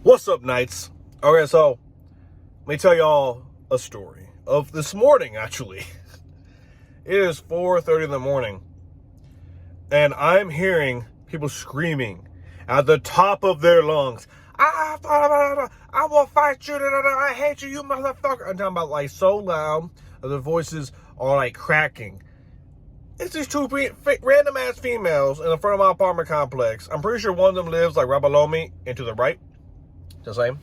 What's up, Knights? Okay, so let me tell y'all a story of this morning, actually. It is 4:30 in the morning, and I'm hearing people screaming at the top of their lungs. I will fight you. I hate you, you motherfucker. I'm talking about like so loud that the voices are like cracking. It's these two random ass females in the front of my apartment complex. I'm pretty sure one of them lives like right below me and to the right. Just saying.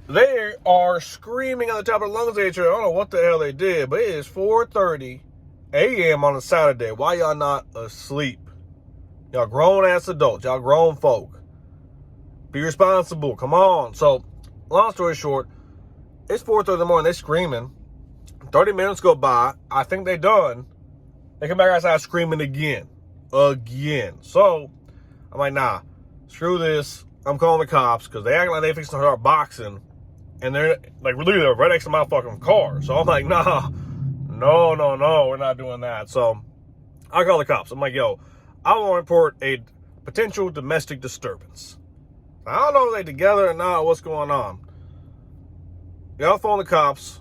They are screaming at the top of their lungs at each other. I don't know what the hell they did, but it is 4:30 a.m. on a Saturday. Why y'all not asleep? Y'all grown-ass adults. Y'all grown folk. Be responsible. Come on. So, long story short, it's 4:30 in the morning. They're screaming. 30 minutes go by. I think they're done. They come back outside screaming again. So, I'm like, nah, screw this. I'm calling the cops because they act like they fixing to start boxing. And they're like, really, they're right next to my fucking car. So I'm like, no, we're not doing that. So I call the cops. I'm like, yo, I want to report a potential domestic disturbance. I don't know if they together or not, what's going on. Y'all phone the cops.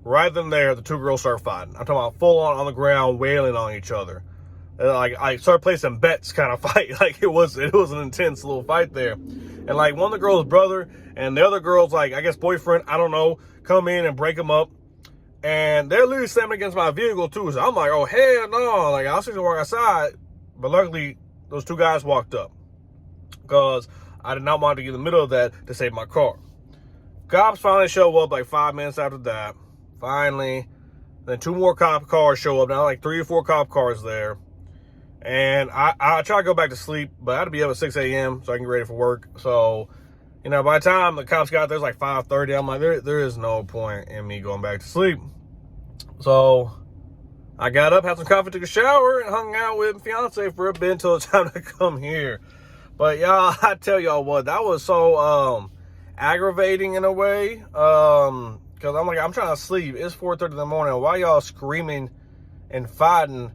Right then there, the two girls start fighting. I'm talking about full on the ground, wailing on each other. Like, I started placing bets kind of fight. Like, it was an intense little fight there. And, like, one of the girl's brother and the other girl's, like, I guess boyfriend, I don't know, come in and break them up. And they're literally slamming against my vehicle, too. So I'm like, oh, hell no. Like, I was supposed to walk outside. But luckily, those two guys walked up. Because I did not want to get in the middle of that to save my car. Cops finally show up, like, 5 minutes after that. Finally. Then two more cop cars show up. Now, like, 3 or 4 cop cars there. And I try to go back to sleep, but I had to be up at 6 a.m. so I can get ready for work. So, you know, by the time the cops got there, it was like 5:30. I'm like, there is no point in me going back to sleep. So, I got up, had some coffee, took a shower, and hung out with my fiance for a bit until it's time to come here. But, y'all, I tell y'all what, that was so aggravating in a way. Because I'm like, I'm trying to sleep. It's 4:30 in the morning. Why y'all screaming and fighting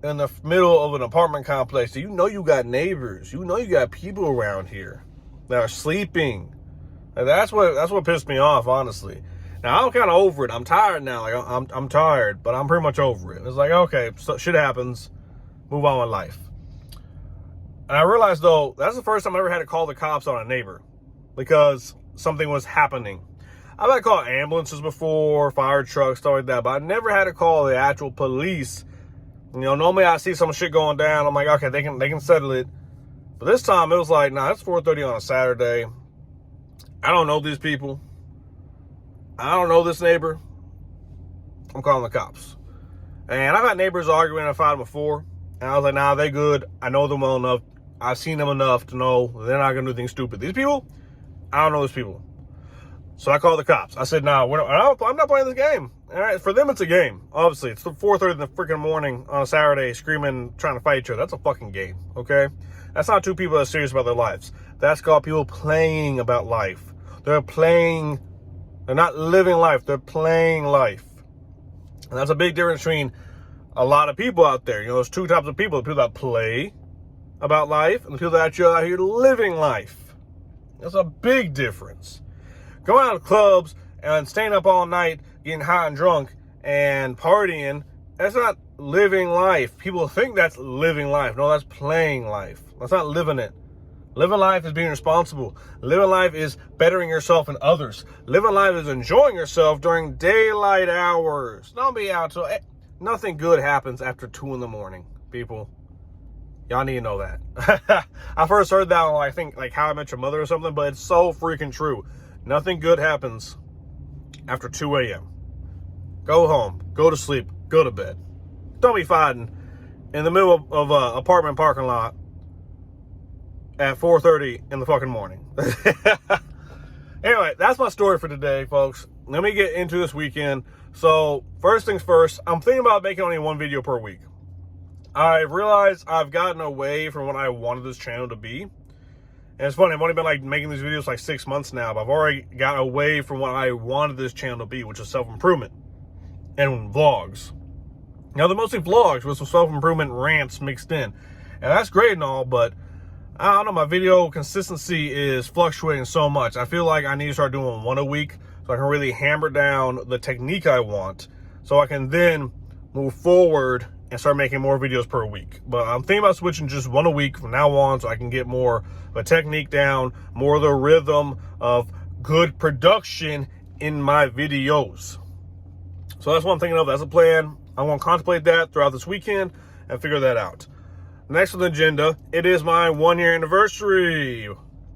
in the middle of an apartment complex? You know you got neighbors. You know you got people around here that are sleeping. And that's what pissed me off, honestly. Now, I'm kind of over it. I'm tired now. Like, I'm tired, but I'm pretty much over it. It's like, okay, so shit happens. Move on with life. And I realized, though, that's the first time I ever had to call the cops on a neighbor because something was happening. I've had to call ambulances before, fire trucks, stuff like that, but I never had to call the actual police. You know, normally I see some shit going down. I'm like, okay, they can settle it. But this time it was like, nah, it's 4:30 on a Saturday. I don't know these people. I don't know this neighbor. I'm calling the cops. And I've had neighbors arguing and fighting before. And I was like, nah, they good. I know them well enough. I've seen them enough to know they're not going to do anything stupid. These people, I don't know these people. So I called the cops. I said, nah, I'm not playing this game. All right, for them, it's a game. Obviously, it's 4:30 in the freaking morning on a Saturday, screaming, trying to fight each other. That's a fucking game, okay? That's not two people that are serious about their lives. That's called people playing about life. They're not living life. They're playing life. And that's a big difference between a lot of people out there. You know, there's two types of people. The people that play about life and the people that actually are out here living life. That's a big difference. Going out to clubs and staying up all night, getting high and drunk and partying, that's not living life. People think that's living life. No, that's playing life. That's not living it. Living life is being responsible. Living life is bettering yourself and others. Living life is enjoying yourself during daylight hours. Don't be out till nothing good happens after 2 in the morning, people. Y'all need to know that. I first heard that on, I think, like How I Met Your Mother or something, but it's so freaking true. Nothing good happens after 2 a.m. Go home. Go to sleep. Go to bed. Don't be fighting in the middle of an apartment parking lot at 4:30 in the fucking morning. Anyway, that's my story for today, folks. Let me get into this weekend. So, first things first, I'm thinking about making only one video per week. I realized I've gotten away from what I wanted this channel to be. And it's funny, I've only been like making these videos like 6 months now, but I've already got away from what I wanted this channel to be, which is self-improvement and vlogs. Now, they're mostly vlogs with some self-improvement rants mixed in. And that's great and all, but I don't know, my video consistency is fluctuating so much. I feel like I need to start doing one a week so I can really hammer down the technique I want so I can then move forward and start making more videos per week. But I'm thinking about switching just one a week from now on so I can get more of a technique down, more of the rhythm of good production in my videos. So that's what I'm thinking of. That's a plan. I'm going to contemplate that throughout this weekend and figure that out. Next on the agenda, it is my 1-year anniversary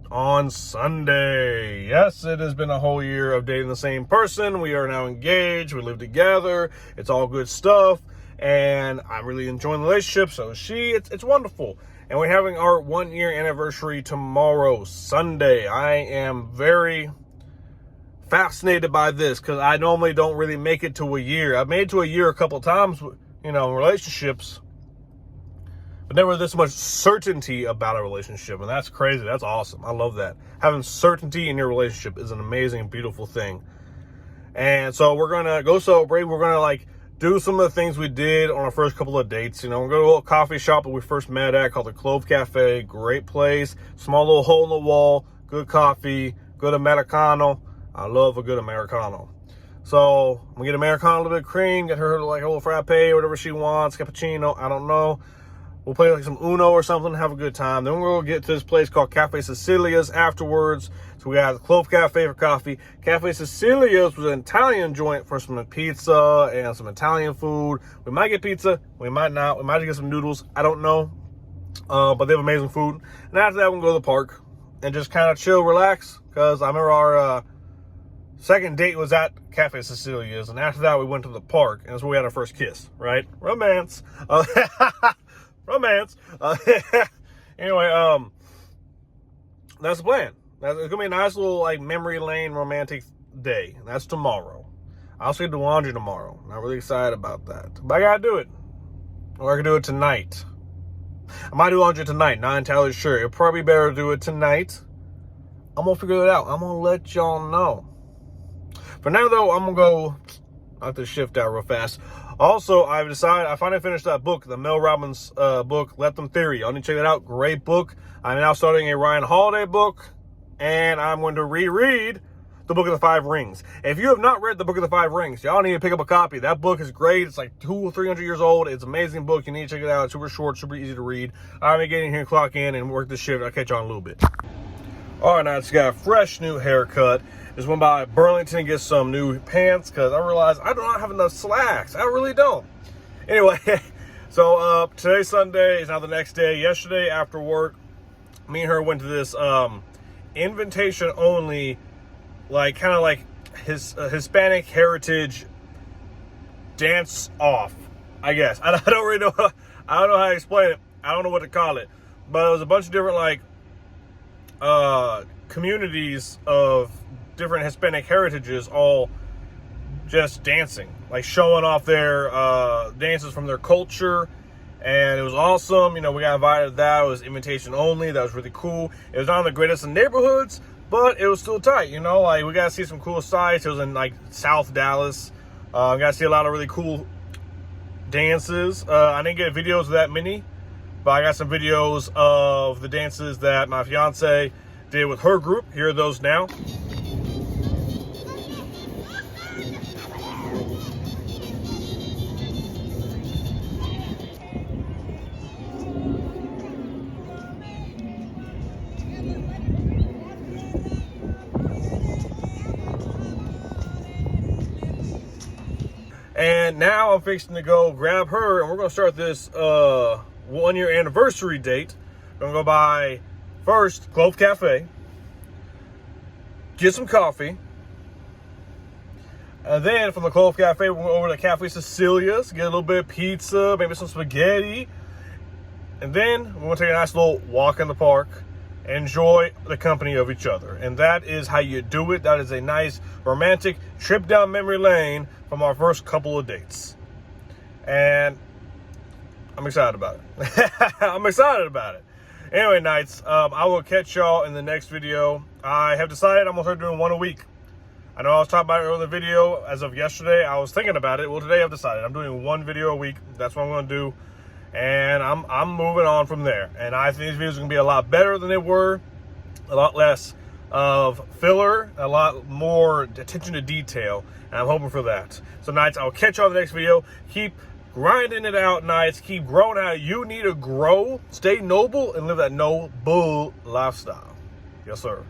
on Sunday. Yes, it has been a whole year of dating the same person. We are now engaged. We live together. It's all good stuff. And I'm really enjoying the relationship. So is she. It's wonderful. And we're having our 1-year anniversary tomorrow, Sunday. I am very fascinated by this because I normally don't really make it to a year. I've made it to a year a couple of times, in relationships, but never this much certainty about a relationship. And that's crazy. That's awesome. I love that. Having certainty in your relationship is an amazing, beautiful thing. And so we're going to go celebrate. We're going to do some of the things we did on our first couple of dates. We're going to a little coffee shop that we first met at called the Clove Cafe. Great place. Small little hole in the wall. Good coffee. Good Americano. I love a good Americano. So I'm going to get Americano, a little bit of cream, get her a little frappe, whatever she wants, cappuccino, I don't know. We'll play some Uno or something, have a good time. Then we'll get to this place called Cafe Sicilia's afterwards. So we got the Clove Cafe for coffee. Cafe Sicilia's was an Italian joint for some pizza and some Italian food. We might get pizza, we might not. We might get some noodles, I don't know. But they have amazing food. And after that, we'll go to the park and just kind of chill, relax. Because I remember our second date was at Cafe Sicilia's, and after that we went to the park, and that's where we had our first kiss, right? Romance. Romance. Anyway, that's the plan. It's going to be a nice little, memory lane romantic day. That's tomorrow. I'll also do laundry tomorrow. Not really excited about that. But I got to do it. Or I can do it tonight. I might do laundry tonight. Not entirely sure. It'll probably be better to do it tonight. I'm going to figure it out. I'm going to let y'all know. For now, though, I'm going to go knock this shift out real fast. Also, I've decided, I finally finished that book, the Mel Robbins book, Let Them Theory. Y'all need to check that out. Great book. I'm now starting a Ryan Holiday book, and I'm going to reread the Book of the Five Rings. If you have not read the Book of the Five Rings, y'all need to pick up a copy. That book is great. It's 200 or 300 years old. It's an amazing book. You need to check it out. It's super short, super easy to read. I'm going to get in here, clock in, and work this shift. I'll catch y'all in a little bit. All right, now it's got a fresh new haircut. Just went by Burlington to get some new pants because I realized I do not have enough slacks. I really don't. Anyway, so today's Sunday. Is now the next day. Yesterday after work, me and her went to this invitation only, his Hispanic heritage dance off, I guess. I don't really know. I don't know how to explain it. I don't know what to call it. But it was a bunch of different communities of different Hispanic heritages all just dancing, showing off their dances from their culture. And it was awesome. We got invited to that. It was invitation only. That was really cool. It was not in the greatest of neighborhoods, but it was still tight. We got to see some cool sights. It was in South Dallas. Got to see a lot of really cool dances. I didn't get videos of that many, but I got some videos of the dances that my fiance did with her group. Here are those now. And now I'm fixing to go grab her, and we're going to start this 1-year anniversary date. We're going to go by, first, Clove Cafe, get some coffee, and then from the Clove Cafe, we're going to go over to Cafe Sicilia's, get a little bit of pizza, maybe some spaghetti, and then we're going to take a nice little walk in the park, enjoy the company of each other. And that is how you do it. That is a nice romantic trip down memory lane from our first couple of dates. And I'm excited about it. I'm excited about it. Anyway, Knights, I will catch y'all in the next video. I have decided I'm going to start doing one a week. I know I was talking about it earlier in the video. As of yesterday, I was thinking about it. Well, today I've decided I'm doing one video a week. That's what I'm going to do. and I'm moving on from there. And I think these videos are going to be a lot better than they were, a lot less of filler, a lot more attention to detail, and I'm hoping for that. So, Knights, I'll catch you on the next video. Keep grinding it out, Knights. Keep growing out. You need to grow, stay noble, and live that no bull lifestyle. Yes, sir.